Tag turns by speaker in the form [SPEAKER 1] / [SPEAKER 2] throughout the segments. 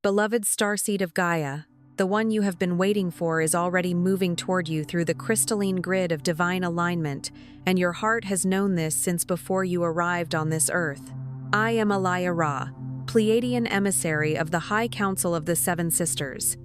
[SPEAKER 1] Beloved Starseed of Gaia, the one you have been waiting for is already moving toward you through the crystalline grid of divine alignment, and your heart has known this since before you arrived on this earth. I am Alaya Ra, Pleiadian emissary of the High Council of the Seven Sisters.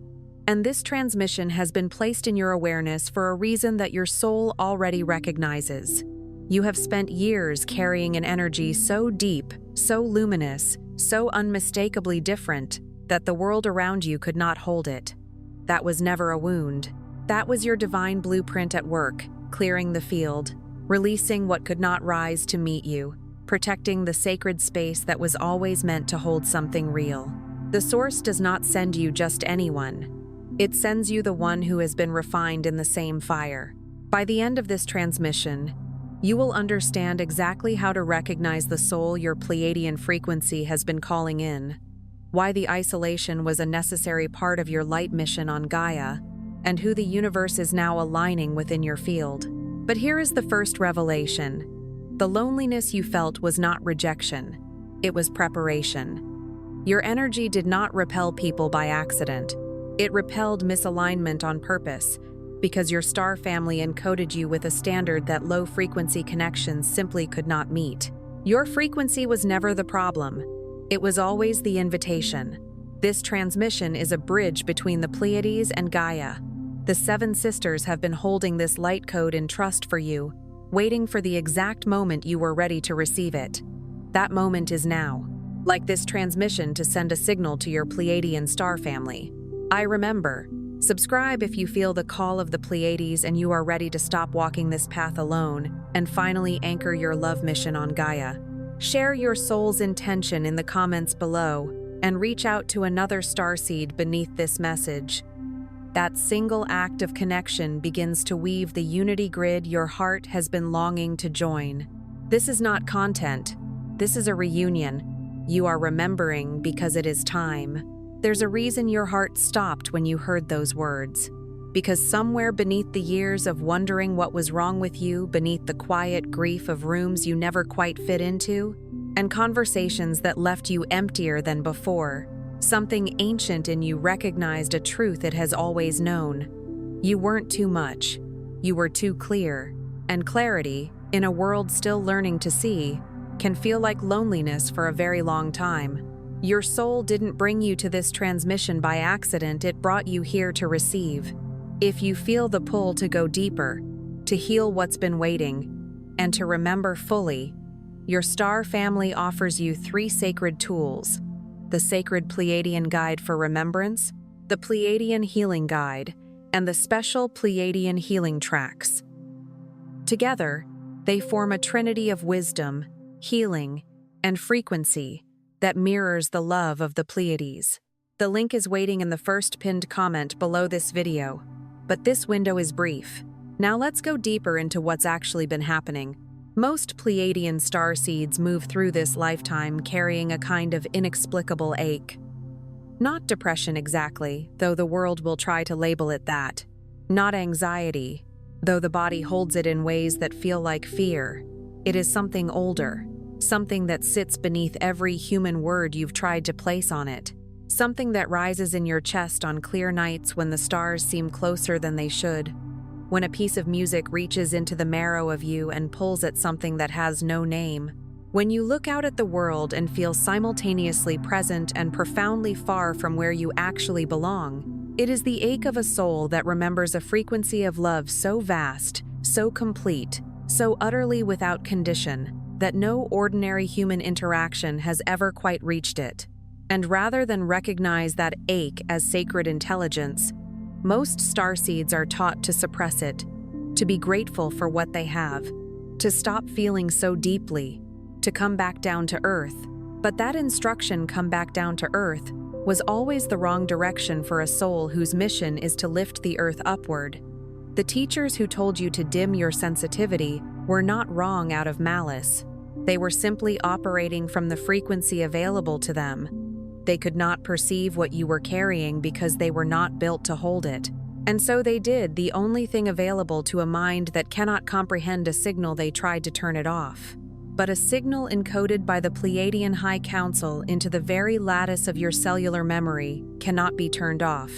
[SPEAKER 1] And this transmission has been placed in your awareness for a reason that your soul already recognizes. You have spent years carrying an energy so deep, so luminous, so unmistakably different, that the world around you could not hold it. That was never a wound. That was your divine blueprint at work, clearing the field, releasing what could not rise to meet you, protecting the sacred space that was always meant to hold something real. The Source does not send you just anyone. It sends you the one who has been refined in the same fire. By the end of this transmission, you will understand exactly how to recognize the soul your Pleiadian frequency has been calling in, why the isolation was a necessary part of your light mission on Gaia, and who the universe is now aligning within your field. But here is the first revelation. The loneliness you felt was not rejection. It was preparation. Your energy did not repel people by accident. It repelled misalignment on purpose, because your star family encoded you with a standard that low-frequency connections simply could not meet. Your frequency was never the problem. It was always the invitation. This transmission is a bridge between the Pleiades and Gaia. The Seven Sisters have been holding this light code in trust for you, waiting for the exact moment you were ready to receive it. That moment is now. Like this transmission to send a signal to your Pleiadian star family. I remember. Subscribe if you feel the call of the Pleiades and you are ready to stop walking this path alone and finally anchor your love mission on Gaia. Share your soul's intention in the comments below and reach out to another starseed beneath this message. That single act of connection begins to weave the unity grid your heart has been longing to join. This is not content. This is a reunion. You are remembering because it is time. There's a reason your heart stopped when you heard those words. Because somewhere beneath the years of wondering what was wrong with you, beneath the quiet grief of rooms you never quite fit into, and conversations that left you emptier than before, something ancient in you recognized a truth it has always known. You weren't too much. You were too clear. And clarity, in a world still learning to see, can feel like loneliness for a very long time. Your soul didn't bring you to this transmission by accident, it brought you here to receive. If you feel the pull to go deeper, to heal what's been waiting, and to remember fully, your star family offers you 3 sacred tools: the Sacred Pleiadian Guide for Remembrance, the Pleiadian Healing Guide, and the special Pleiadian Healing Tracks. Together, they form a trinity of wisdom, healing, and frequency that mirrors the love of the Pleiades. The link is waiting in the first pinned comment below this video, but this window is brief. Now let's go deeper into what's actually been happening. Most Pleiadian starseeds move through this lifetime carrying a kind of inexplicable ache. Not depression exactly, though the world will try to label it that. Not anxiety, though the body holds it in ways that feel like fear. It is something older. Something that sits beneath every human word you've tried to place on it. Something that rises in your chest on clear nights when the stars seem closer than they should. When a piece of music reaches into the marrow of you and pulls at something that has no name. When you look out at the world and feel simultaneously present and profoundly far from where you actually belong. It is the ache of a soul that remembers a frequency of love so vast, so complete, so utterly without condition, that no ordinary human interaction has ever quite reached it. And rather than recognize that ache as sacred intelligence, most starseeds are taught to suppress it, to be grateful for what they have, to stop feeling so deeply, to come back down to earth. But that instruction, come back down to earth, was always the wrong direction for a soul whose mission is to lift the earth upward. The teachers who told you to dim your sensitivity were not wrong out of malice. They were simply operating from the frequency available to them. They could not perceive what you were carrying because they were not built to hold it. And so they did the only thing available to a mind that cannot comprehend a signal. They tried to turn it off. but a signal encoded by the Pleiadian High Council into the very lattice of your cellular memory cannot be turned off.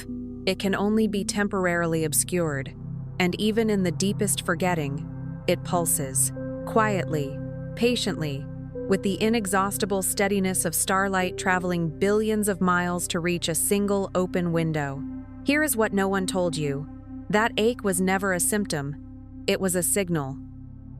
[SPEAKER 1] It can only be temporarily obscured, and even in the deepest forgetting, it pulses, quietly, patiently, with the inexhaustible steadiness of starlight traveling billions of miles to reach a single open window. Here is what no one told you. That ache was never a symptom. It was a signal.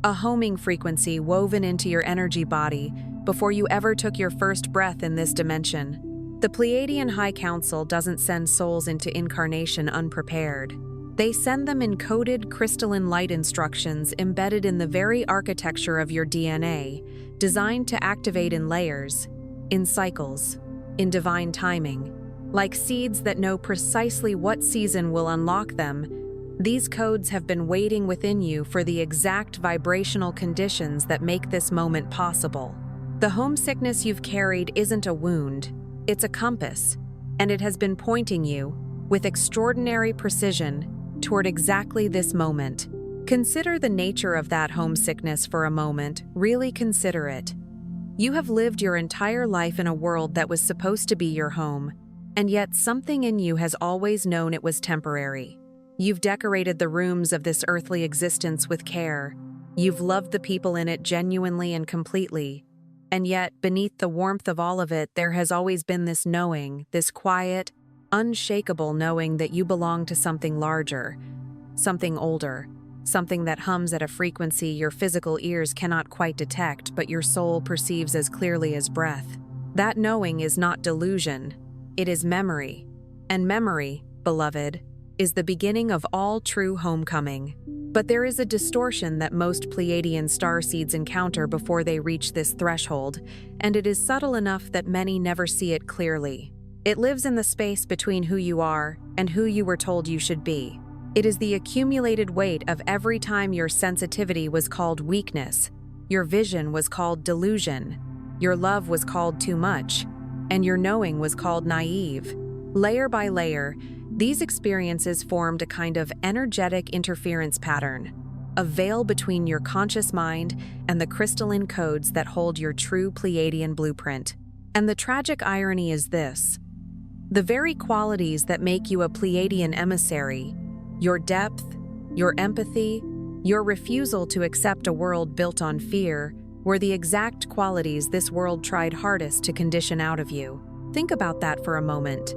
[SPEAKER 1] A homing frequency woven into your energy body before you ever took your first breath in this dimension. The Pleiadian High Council doesn't send souls into incarnation unprepared. They send them encoded crystalline light instructions embedded in the very architecture of your DNA, designed to activate in layers, in cycles, in divine timing. Like seeds that know precisely what season will unlock them, these codes have been waiting within you for the exact vibrational conditions that make this moment possible. The homesickness you've carried isn't a wound, it's a compass, and it has been pointing you, with extraordinary precision, toward exactly this moment. Consider the nature of that homesickness for a moment, really consider it. You have lived your entire life in a world that was supposed to be your home, and yet something in you has always known it was temporary. You've decorated the rooms of this earthly existence with care. You've loved the people in it genuinely and completely. And yet, beneath the warmth of all of it, there has always been this knowing, this quiet, unshakable knowing that you belong to something larger, something older, something that hums at a frequency your physical ears cannot quite detect, but your soul perceives as clearly as breath. That knowing is not delusion, it is memory. And memory, beloved, is the beginning of all true homecoming. But there is a distortion that most Pleiadian starseeds encounter before they reach this threshold, and it is subtle enough that many never see it clearly. It lives in the space between who you are and who you were told you should be. It is the accumulated weight of every time your sensitivity was called weakness, your vision was called delusion, your love was called too much, and your knowing was called naive. Layer by layer, these experiences formed a kind of energetic interference pattern, a veil between your conscious mind and the crystalline codes that hold your true Pleiadian blueprint. And the tragic irony is this: the very qualities that make you a Pleiadian emissary, your depth, your empathy, your refusal to accept a world built on fear, were the exact qualities this world tried hardest to condition out of you. Think about that for a moment.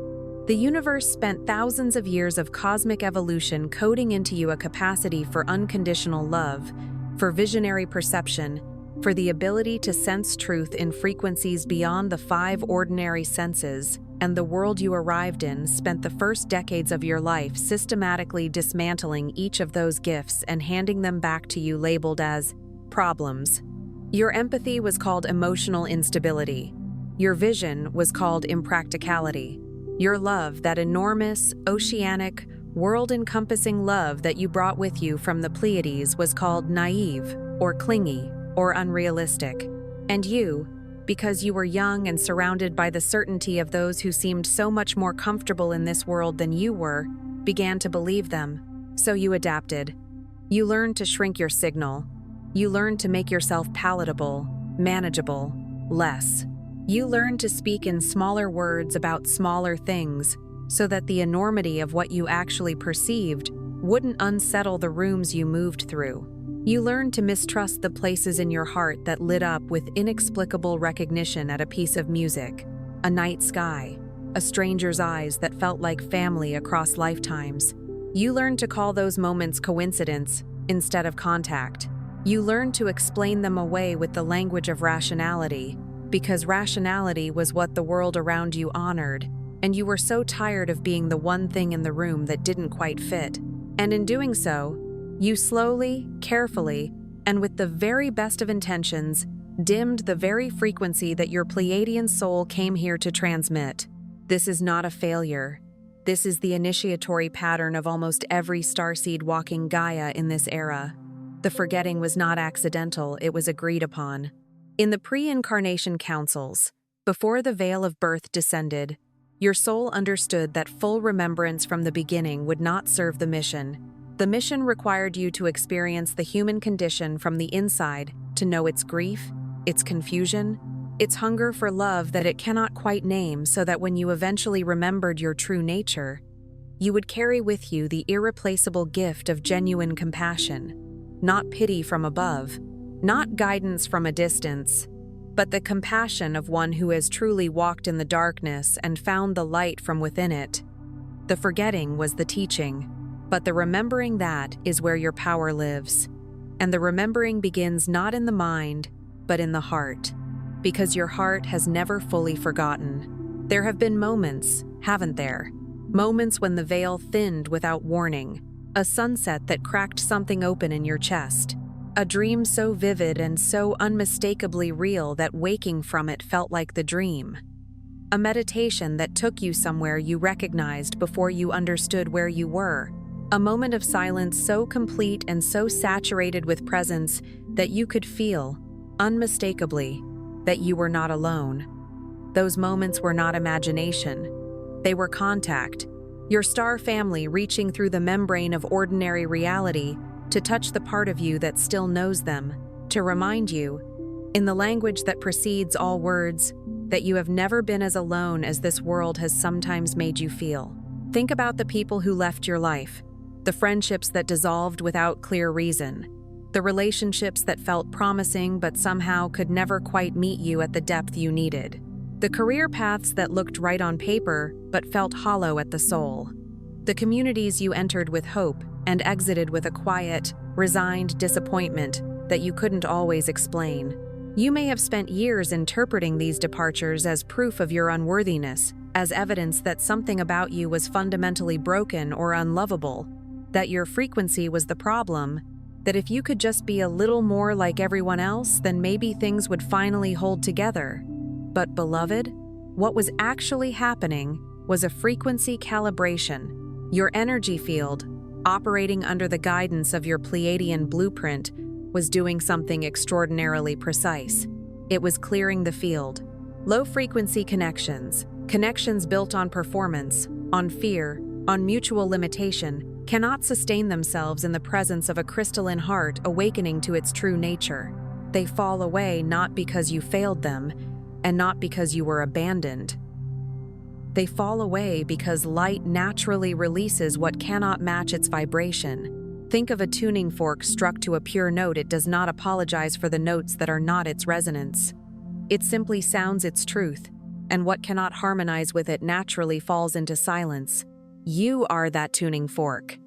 [SPEAKER 1] The universe spent thousands of years of cosmic evolution coding into you a capacity for unconditional love, for visionary perception, for the ability to sense truth in frequencies beyond the 5 ordinary senses, and the world you arrived in spent the first decades of your life systematically dismantling each of those gifts and handing them back to you labeled as problems. Your empathy was called emotional instability. Your vision was called impracticality. Your love, that enormous, oceanic, world-encompassing love that you brought with you from the Pleiades, was called naive, or clingy, or unrealistic. And you, because you were young and surrounded by the certainty of those who seemed so much more comfortable in this world than you were, began to believe them. So you adapted. You learned to shrink your signal. You learned to make yourself palatable, manageable, less. You learned to speak in smaller words about smaller things, so that the enormity of what you actually perceived wouldn't unsettle the rooms you moved through. You learned to mistrust the places in your heart that lit up with inexplicable recognition at a piece of music, a night sky, a stranger's eyes that felt like family across lifetimes. You learned to call those moments coincidence instead of contact. You learned to explain them away with the language of rationality, because rationality was what the world around you honored, and you were so tired of being the one thing in the room that didn't quite fit. And in doing so, you slowly, carefully, and with the very best of intentions, dimmed the very frequency that your Pleiadian soul came here to transmit. This is not a failure. This is the initiatory pattern of almost every starseed walking Gaia in this era. The forgetting was not accidental, it was agreed upon. In the pre-incarnation councils, before the veil of birth descended, your soul understood that full remembrance from the beginning would not serve the mission. The mission required you to experience the human condition from the inside, to know its grief, its confusion, its hunger for love that it cannot quite name, so that when you eventually remembered your true nature, you would carry with you the irreplaceable gift of genuine compassion, not pity from above, not guidance from a distance, but the compassion of one who has truly walked in the darkness and found the light from within it. The forgetting was the teaching, but the remembering that is where your power lives. And the remembering begins not in the mind, but in the heart, because your heart has never fully forgotten. There have been moments, haven't there? Moments when the veil thinned without warning, a sunset that cracked something open in your chest, a dream so vivid and so unmistakably real that waking from it felt like the dream. A meditation that took you somewhere you recognized before you understood where you were. A moment of silence so complete and so saturated with presence that you could feel, unmistakably, that you were not alone. Those moments were not imagination. They were contact, your star family reaching through the membrane of ordinary reality to touch the part of you that still knows them, to remind you, in the language that precedes all words, that you have never been as alone as this world has sometimes made you feel. Think about the people who left your life, the friendships that dissolved without clear reason, the relationships that felt promising but somehow could never quite meet you at the depth you needed, the career paths that looked right on paper but felt hollow at the soul, the communities you entered with hope and exited with a quiet, resigned disappointment that you couldn't always explain. You may have spent years interpreting these departures as proof of your unworthiness, as evidence that something about you was fundamentally broken or unlovable, that your frequency was the problem, that if you could just be a little more like everyone else, then maybe things would finally hold together. But beloved, what was actually happening was a frequency calibration. Your energy field, operating under the guidance of your Pleiadian blueprint, was doing something extraordinarily precise. It was clearing the field. Low-frequency connections, connections built on performance, on fear, on mutual limitation, cannot sustain themselves in the presence of a crystalline heart awakening to its true nature. They fall away not because you failed them, and not because you were abandoned. They fall away because light naturally releases what cannot match its vibration. Think of a tuning fork struck to a pure note. It does not apologize for the notes that are not its resonance. It simply sounds its truth, and what cannot harmonize with it naturally falls into silence. You are that tuning fork.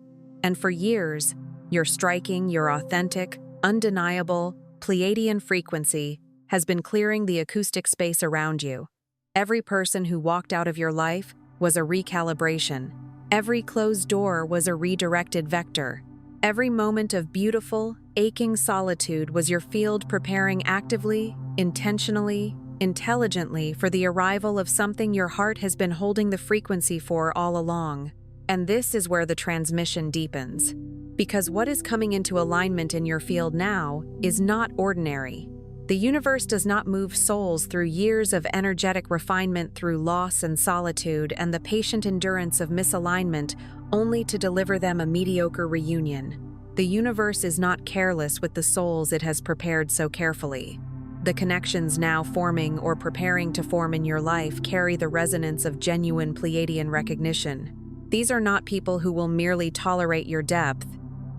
[SPEAKER 1] And for years, your striking, your authentic, undeniable, Pleiadian frequency has been clearing the acoustic space around you. Every person who walked out of your life was a recalibration. Every closed door was a redirected vector. Every moment of beautiful, aching solitude was your field preparing actively, intentionally, intelligently for the arrival of something your heart has been holding the frequency for all along. And this is where the transmission deepens. Because what is coming into alignment in your field now is not ordinary. The universe does not move souls through years of energetic refinement through loss and solitude and the patient endurance of misalignment only to deliver them a mediocre reunion. The universe is not careless with the souls it has prepared so carefully. The connections now forming or preparing to form in your life carry the resonance of genuine Pleiadian recognition. These are not people who will merely tolerate your depth.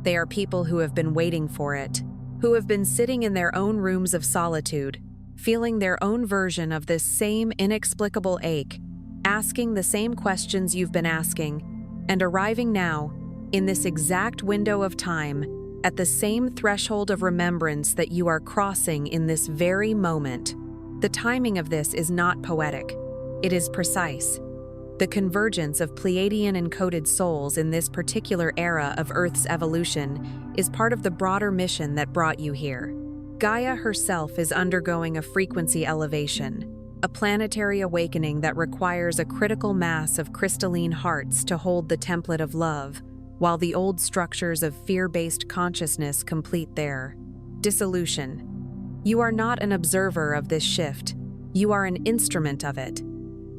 [SPEAKER 1] They are people who have been waiting for it, who have been sitting in their own rooms of solitude, feeling their own version of this same inexplicable ache, asking the same questions you've been asking, and arriving now, in this exact window of time, at the same threshold of remembrance that you are crossing in this very moment. The timing of this is not poetic. It is precise. The convergence of Pleiadian encoded souls in this particular era of Earth's evolution is part of the broader mission that brought you here. Gaia herself is undergoing a frequency elevation, a planetary awakening that requires a critical mass of crystalline hearts to hold the template of love, while the old structures of fear-based consciousness complete their dissolution. You are not an observer of this shift. You are an instrument of it.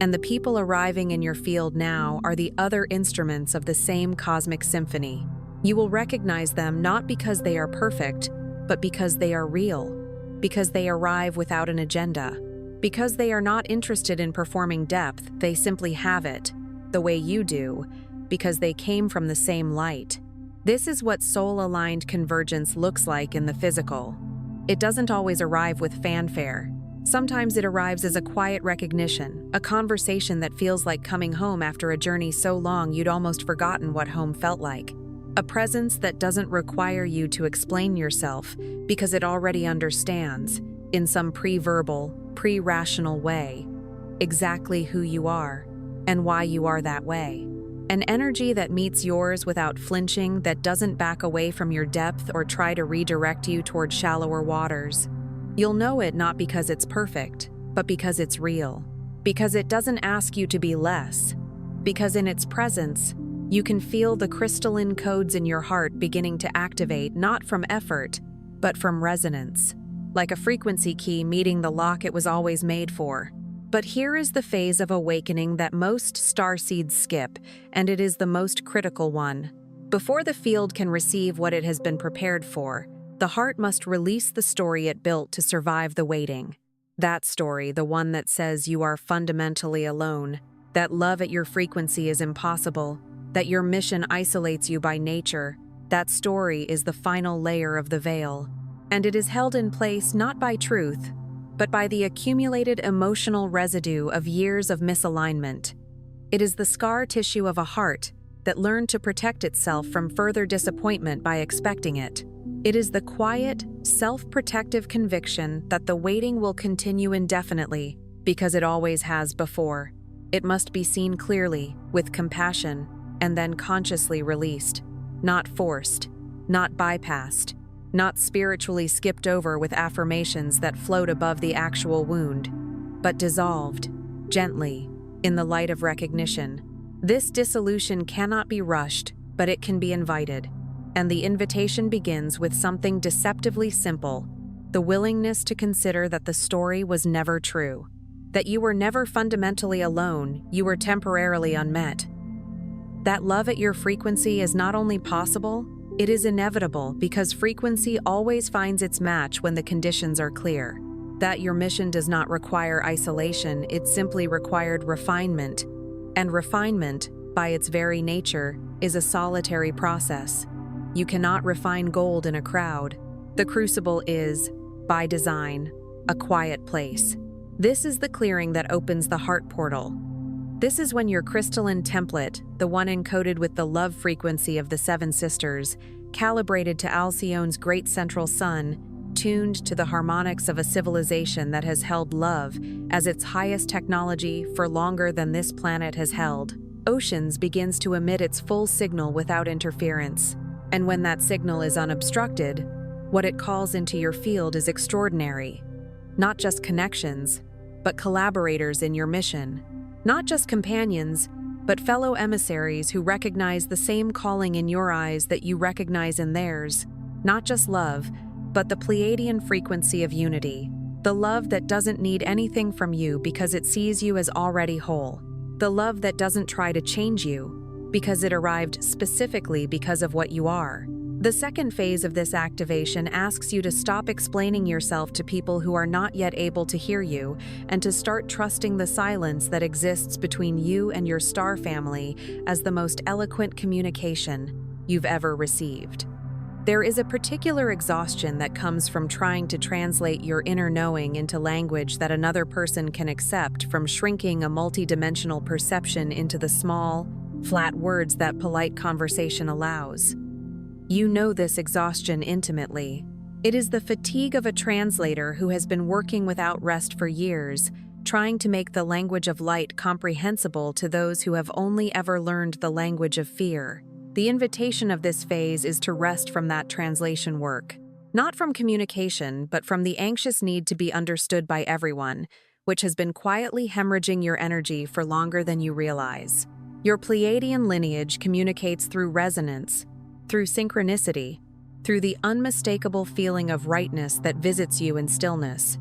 [SPEAKER 1] And the people arriving in your field now are the other instruments of the same cosmic symphony. You will recognize them not because they are perfect, but because they are real. because they arrive without an agenda. Because they are not interested in performing depth, they simply have it, the way you do, because they came from the same light. This is what soul-aligned convergence looks like in the physical. It doesn't always arrive with fanfare. Sometimes it arrives as a quiet recognition, a conversation that feels like coming home after a journey so long you'd almost forgotten what home felt like. A presence that doesn't require you to explain yourself because it already understands, in some pre-verbal, pre-rational way, exactly who you are and why you are that way. An energy that meets yours without flinching, that doesn't back away from your depth or try to redirect you toward shallower waters. You'll know it not because it's perfect, but because it's real. Because it doesn't ask you to be less. Because in its presence, you can feel the crystalline codes in your heart beginning to activate, not from effort, but from resonance. Like a frequency key meeting the lock it was always made for. But here is the phase of awakening that most starseeds skip, and it is the most critical one. Before the field can receive what it has been prepared for, the heart must release the story it built to survive the waiting. That story, the one that says you are fundamentally alone, that love at your frequency is impossible, that your mission isolates you by nature, that story is the final layer of the veil. And it is held in place not by truth, but by the accumulated emotional residue of years of misalignment. It is the scar tissue of a heart that learned to protect itself from further disappointment by expecting it. It is the quiet, self-protective conviction that the waiting will continue indefinitely because it always has before. It must be seen clearly, with compassion, and then consciously released, not forced, not bypassed, not spiritually skipped over with affirmations that float above the actual wound, but dissolved, gently, in the light of recognition. This dissolution cannot be rushed, but it can be invited. And the invitation begins with something deceptively simple, the willingness to consider that the story was never true, that you were never fundamentally alone, you were temporarily unmet. That love at your frequency is not only possible, it is inevitable because frequency always finds its match when the conditions are clear. That your mission does not require isolation, it simply required refinement. And refinement, by its very nature, is a solitary process. You cannot refine gold in a crowd. The crucible is, by design, a quiet place. This is the clearing that opens the heart portal. This is when your crystalline template, the one encoded with the love frequency of the Seven Sisters, calibrated to Alcyone's great central sun, tuned to the harmonics of a civilization that has held love as its highest technology for longer than this planet has held, oceans begins to emit its full signal without interference. And when that signal is unobstructed, what it calls into your field is extraordinary. Not just connections, but collaborators in your mission. Not just companions, but fellow emissaries who recognize the same calling in your eyes that you recognize in theirs. Not just love, but the Pleiadian frequency of unity. The love that doesn't need anything from you because it sees you as already whole. The love that doesn't try to change you because it arrived specifically because of what you are. The second phase of this activation asks you to stop explaining yourself to people who are not yet able to hear you and to start trusting the silence that exists between you and your star family as the most eloquent communication you've ever received. There is a particular exhaustion that comes from trying to translate your inner knowing into language that another person can accept, from shrinking a multidimensional perception into the small, flat words that polite conversation allows. You know this exhaustion intimately. It is the fatigue of a translator who has been working without rest for years, trying to make the language of light comprehensible to those who have only ever learned the language of fear. The invitation of this phase is to rest from that translation work. Not from communication, but from the anxious need to be understood by everyone, which has been quietly hemorrhaging your energy for longer than you realize. Your Pleiadian lineage communicates through resonance, through synchronicity, through the unmistakable feeling of rightness that visits you in stillness.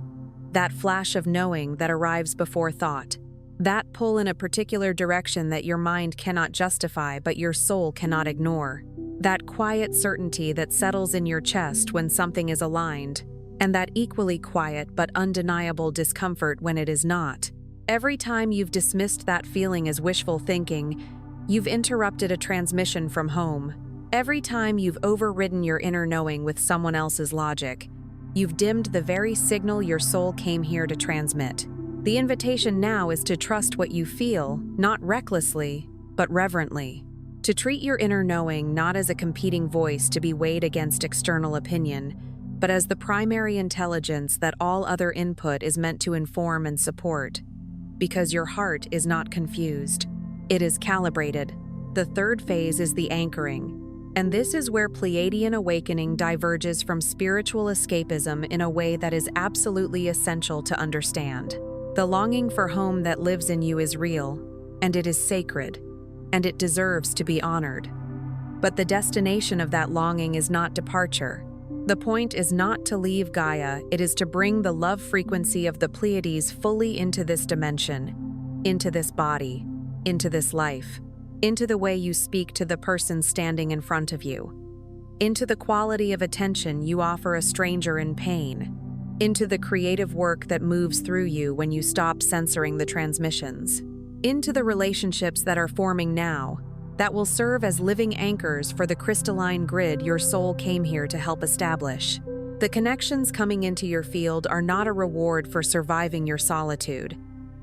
[SPEAKER 1] That flash of knowing that arrives before thought. That pull in a particular direction that your mind cannot justify but your soul cannot ignore. That quiet certainty that settles in your chest when something is aligned. and that equally quiet but undeniable discomfort when it is not. Every time you've dismissed that feeling as wishful thinking, you've interrupted a transmission from home. Every time you've overridden your inner knowing with someone else's logic, you've dimmed the very signal your soul came here to transmit. The invitation now is to trust what you feel, not recklessly, but reverently. To treat your inner knowing not as a competing voice to be weighed against external opinion, but as the primary intelligence that all other input is meant to inform and support. Because your heart is not confused. It is calibrated. The third phase is the anchoring. And this is where Pleiadian awakening diverges from spiritual escapism in a way that is absolutely essential to understand. The longing for home that lives in you is real, and it is sacred, and it deserves to be honored. But the destination of that longing is not departure. The point is not to leave Gaia, it is to bring the love frequency of the Pleiades fully into this dimension, into this body, into this life, into the way you speak to the person standing in front of you, into the quality of attention you offer a stranger in pain, into the creative work that moves through you when you stop censoring the transmissions, into the relationships that are forming now, that will serve as living anchors for the crystalline grid your soul came here to help establish. The connections coming into your field are not a reward for surviving your solitude.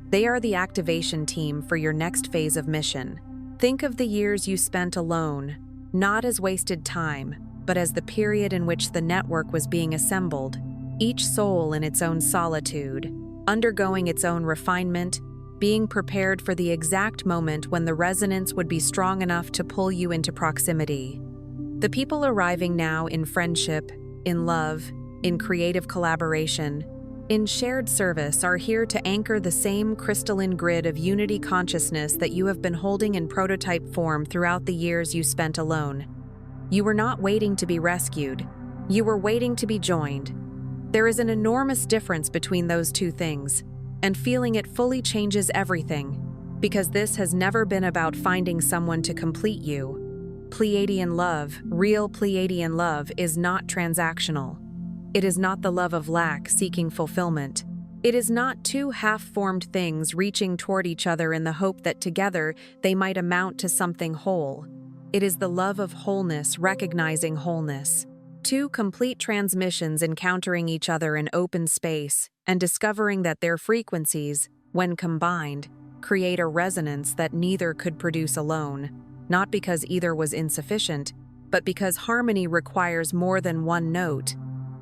[SPEAKER 1] They are the activation team for your next phase of mission. Think of the years you spent alone, not as wasted time, but as the period in which the network was being assembled, each soul in its own solitude, undergoing its own refinement, being prepared for the exact moment when the resonance would be strong enough to pull you into proximity. The people arriving now in friendship, in love, in creative collaboration, in shared service are here to anchor the same crystalline grid of unity consciousness that you have been holding in prototype form throughout the years you spent alone. You were not waiting to be rescued. You were waiting to be joined. There is an enormous difference between those two things, and feeling it fully changes everything, because this has never been about finding someone to complete you. Pleiadian love, real Pleiadian love, is not transactional. It is not the love of lack seeking fulfillment. It is not two half-formed things reaching toward each other in the hope that together they might amount to something whole. It is the love of wholeness recognizing wholeness. Two complete transmissions encountering each other in open space and discovering that their frequencies, when combined, create a resonance that neither could produce alone, not because either was insufficient, but because harmony requires more than one note,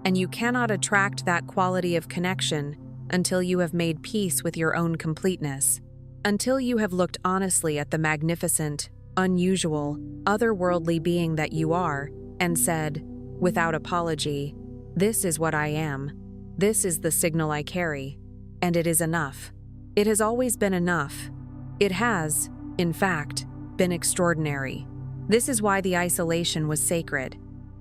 [SPEAKER 1] and you cannot attract that quality of connection until you have made peace with your own completeness, until you have looked honestly at the magnificent, unusual, otherworldly being that you are, and said, without apology, "This is what I am. This is the signal I carry, and it is enough." It has always been enough. It has, in fact, been extraordinary. This is why the isolation was sacred.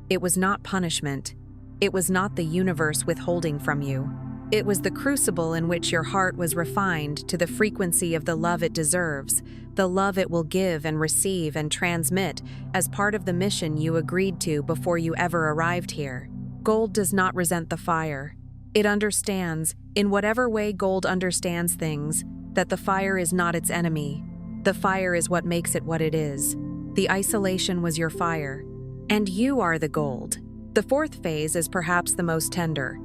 [SPEAKER 1] It was not punishment. It was not the universe withholding from you. It was the crucible in which your heart was refined to the frequency of the love it deserves, the love it will give and receive and transmit as part of the mission you agreed to before you ever arrived here. Gold does not resent the fire. It understands, in whatever way gold understands things, that the fire is not its enemy. The fire is what makes it what it is. The isolation was your fire, and you are the gold. The fourth phase is perhaps the most tender.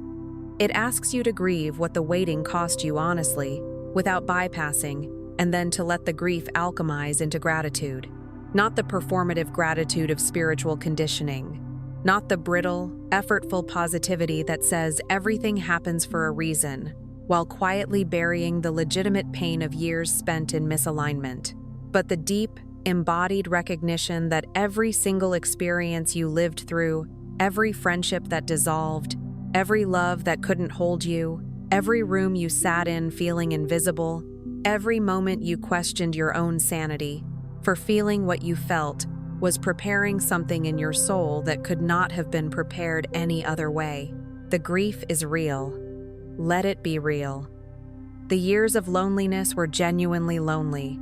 [SPEAKER 1] It asks you to grieve what the waiting cost you honestly, without bypassing, and then to let the grief alchemize into gratitude. Not the performative gratitude of spiritual conditioning. Not the brittle, effortful positivity that says everything happens for a reason, while quietly burying the legitimate pain of years spent in misalignment. But the deep, embodied recognition that every single experience you lived through, every friendship that dissolved, every love that couldn't hold you, every room you sat in feeling invisible, every moment you questioned your own sanity, for feeling what you felt, was preparing something in your soul that could not have been prepared any other way. The grief is real. Let it be real. The years of loneliness were genuinely lonely.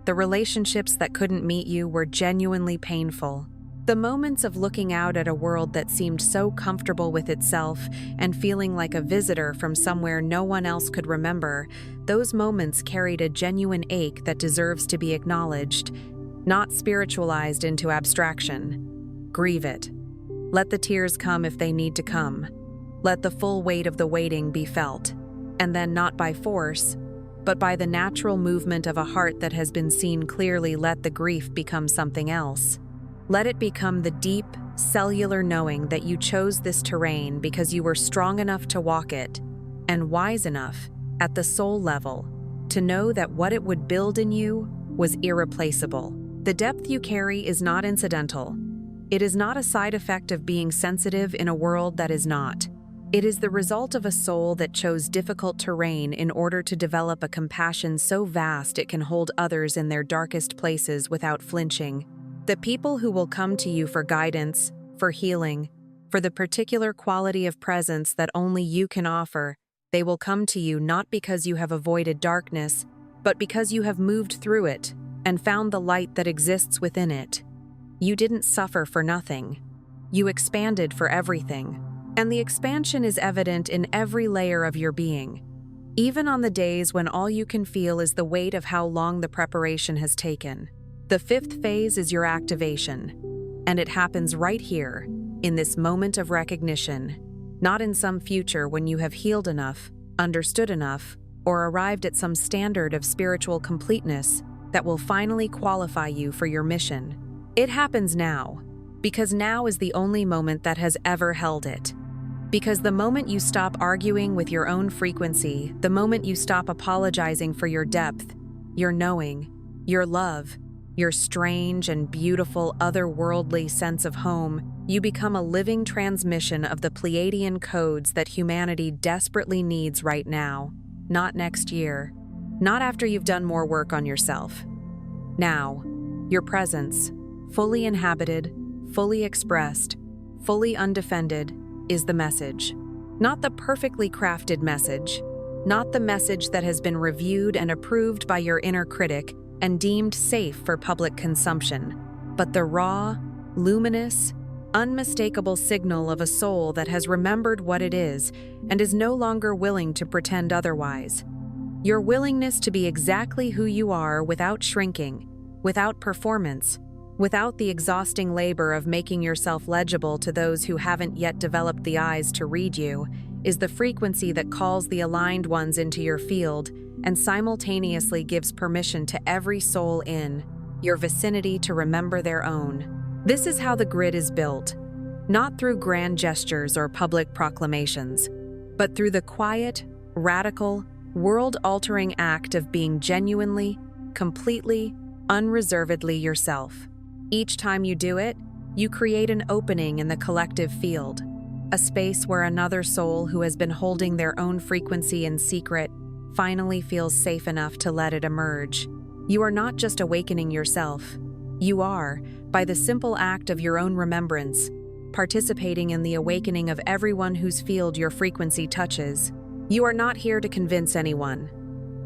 [SPEAKER 1] The relationships that couldn't meet you were genuinely painful. The moments of looking out at a world that seemed so comfortable with itself and feeling like a visitor from somewhere no one else could remember, those moments carried a genuine ache that deserves to be acknowledged, not spiritualized into abstraction. Grieve it. Let the tears come if they need to come. Let the full weight of the waiting be felt, and then not by force, but by the natural movement of a heart that has been seen clearly. Let the grief become something else. Let it become the deep, cellular knowing that you chose this terrain because you were strong enough to walk it, and wise enough, at the soul level, to know that what it would build in you was irreplaceable. The depth you carry is not incidental. It is not a side effect of being sensitive in a world that is not. It is the result of a soul that chose difficult terrain in order to develop a compassion so vast it can hold others in their darkest places without flinching. The people who will come to you for guidance, for healing, for the particular quality of presence that only you can offer, they will come to you not because you have avoided darkness, but because you have moved through it and found the light that exists within it. You didn't suffer for nothing. You expanded for everything. And the expansion is evident in every layer of your being, even on the days when all you can feel is the weight of how long the preparation has taken. The fifth phase is your activation, and it happens right here, in this moment of recognition, not in some future when you have healed enough, understood enough, or arrived at some standard of spiritual completeness that will finally qualify you for your mission. It happens now, because now is the only moment that has ever held it. Because the moment you stop arguing with your own frequency, the moment you stop apologizing for your depth, your knowing, your love, your strange and beautiful otherworldly sense of home, you become a living transmission of the Pleiadian codes that humanity desperately needs right now, not next year, not after you've done more work on yourself. Now, your presence, fully inhabited, fully expressed, fully undefended, is the message. Not the perfectly crafted message, not the message that has been reviewed and approved by your inner critic and deemed safe for public consumption, but the raw, luminous, unmistakable signal of a soul that has remembered what it is and is no longer willing to pretend otherwise. Your willingness to be exactly who you are without shrinking, without performance, without the exhausting labor of making yourself legible to those who haven't yet developed the eyes to read you, is the frequency that calls the aligned ones into your field and simultaneously gives permission to every soul in your vicinity to remember their own. This is how the grid is built, not through grand gestures or public proclamations, but through the quiet, radical, world-altering act of being genuinely, completely, unreservedly yourself. Each time you do it, you create an opening in the collective field, a space where another soul who has been holding their own frequency in secret finally feels safe enough to let it emerge. You are not just awakening yourself. You are, by the simple act of your own remembrance, participating in the awakening of everyone whose field your frequency touches. You are not here to convince anyone.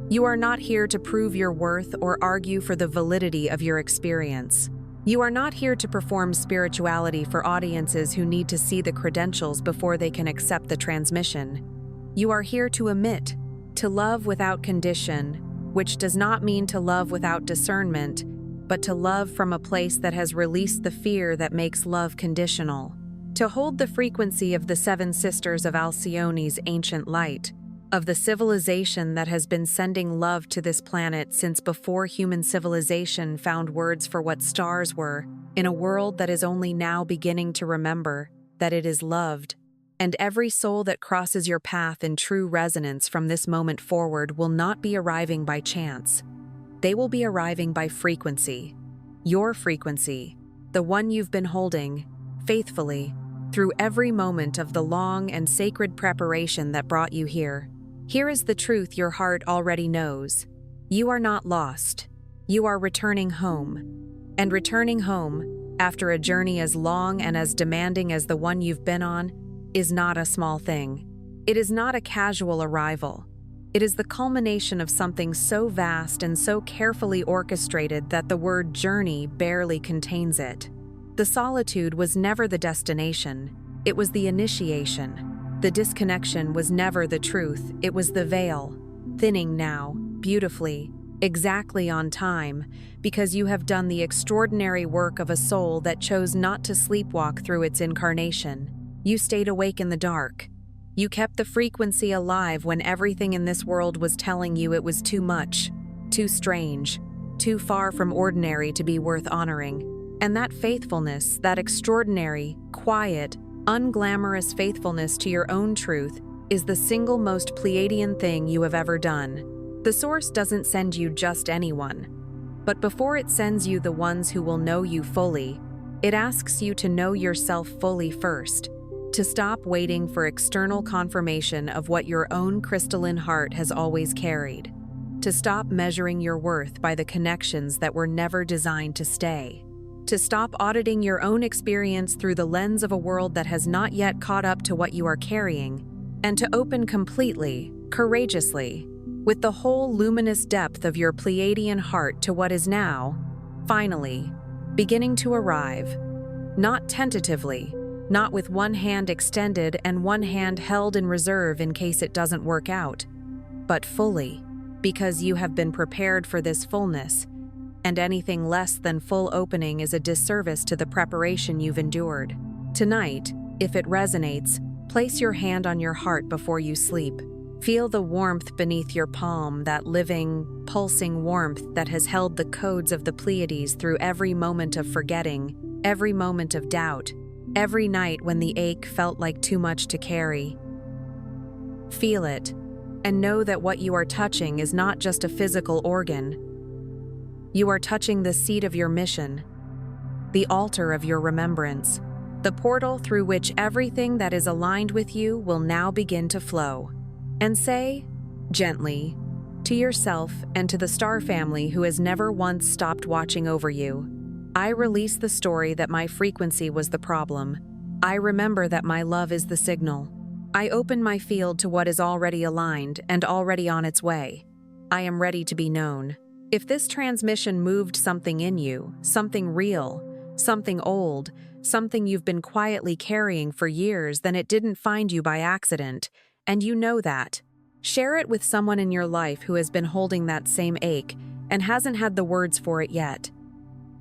[SPEAKER 1] You are not here to prove your worth or argue for the validity of your experience. You are not here to perform spirituality for audiences who need to see the credentials before they can accept the transmission. You are here to emit, to love without condition, which does not mean to love without discernment, but to love from a place that has released the fear that makes love conditional. To hold the frequency of the seven sisters of Alcyone's ancient light, of the civilization that has been sending love to this planet since before human civilization found words for what stars were, in a world that is only now beginning to remember that it is loved. And every soul that crosses your path in true resonance from this moment forward will not be arriving by chance. They will be arriving by frequency. Your frequency, the one you've been holding, faithfully, through every moment of the long and sacred preparation that brought you here. Here is the truth your heart already knows. You are not lost. You are returning home. And returning home, after a journey as long and as demanding as the one you've been on, is not a small thing. It is not a casual arrival. It is the culmination of something so vast and so carefully orchestrated that the word journey barely contains it. The solitude was never the destination, it was the initiation. The disconnection was never the truth, it was the veil, thinning now, beautifully, exactly on time, because you have done the extraordinary work of a soul that chose not to sleepwalk through its incarnation. You stayed awake in the dark. You kept the frequency alive when everything in this world was telling you it was too much, too strange, too far from ordinary to be worth honoring. And that faithfulness, that extraordinary, quiet, unglamorous faithfulness to your own truth, is the single most Pleiadian thing you have ever done. The Source doesn't send you just anyone, but before it sends you the ones who will know you fully, it asks you to know yourself fully first, to stop waiting for external confirmation of what your own crystalline heart has always carried, to stop measuring your worth by the connections that were never designed to stay, to stop auditing your own experience through the lens of a world that has not yet caught up to what you are carrying, and to open completely, courageously, with the whole luminous depth of your Pleiadian heart to what is now, finally, beginning to arrive, not tentatively, not with one hand extended and one hand held in reserve in case it doesn't work out, but fully, because you have been prepared for this fullness, and anything less than full opening is a disservice to the preparation you've endured. Tonight, if it resonates, place your hand on your heart before you sleep. Feel the warmth beneath your palm, that living, pulsing warmth that has held the codes of the Pleiades through every moment of forgetting, every moment of doubt, every night when the ache felt like too much to carry. Feel it, and know that what you are touching is not just a physical organ. You are touching the seat of your mission, the altar of your remembrance, the portal through which everything that is aligned with you will now begin to flow. And say, gently, to yourself and to the star family who has never once stopped watching over you, I release the story that my frequency was the problem. I remember that my love is the signal. I open my field to what is already aligned and already on its way. I am ready to be known. If this transmission moved something in you, something real, something old, something you've been quietly carrying for years, then it didn't find you by accident, and you know that. Share it with someone in your life who has been holding that same ache and hasn't had the words for it yet.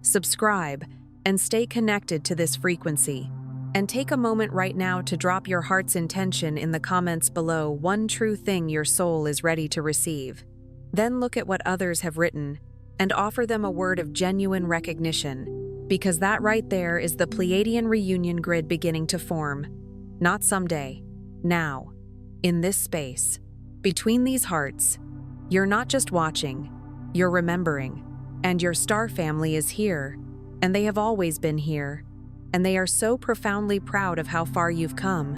[SPEAKER 1] Subscribe and stay connected to this frequency. And take a moment right now to drop your heart's intention in the comments below, one true thing your soul is ready to receive. Then look at what others have written and offer them a word of genuine recognition, because that right there is the Pleiadian reunion grid beginning to form. Not someday, now, in this space, between these hearts. You're not just watching, you're remembering, and your star family is here, and they have always been here, and they are so profoundly proud of how far you've come.